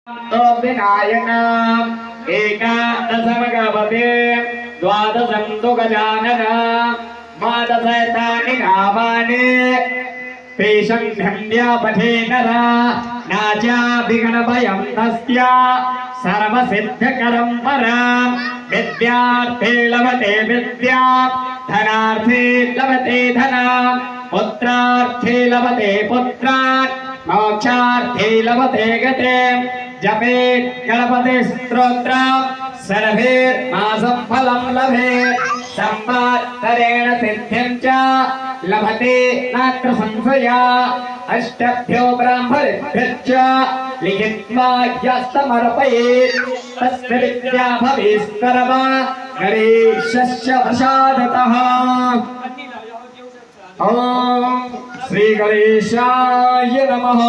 विनायक एकादशमगवते द्वादशं तु गजानन द्वादशैतानि नामानि पेशन्यपठे नरा नाचाभिगणभयं तस्य सर्वसिद्धकरं परां विद्यार्थे लभते विद्या धनार्थे लभते धना पुत्रार्थे लभते पुत्रान् मोक्षार्थे लभते गते जपे गणपति स्तोत्र सर्वेर्मासं फलं लभेत् संवत्सरेण सिद्धिं च लभते नात्र संशया अष्टभ्यो ब्राह्मणेभ्यश्च लिखित्वा यस्तमर्पयेत् तस्य विद्या भवेत्सर्वा गणेशस्य प्रसादतः। ॐ श्री गणेशाय नमः।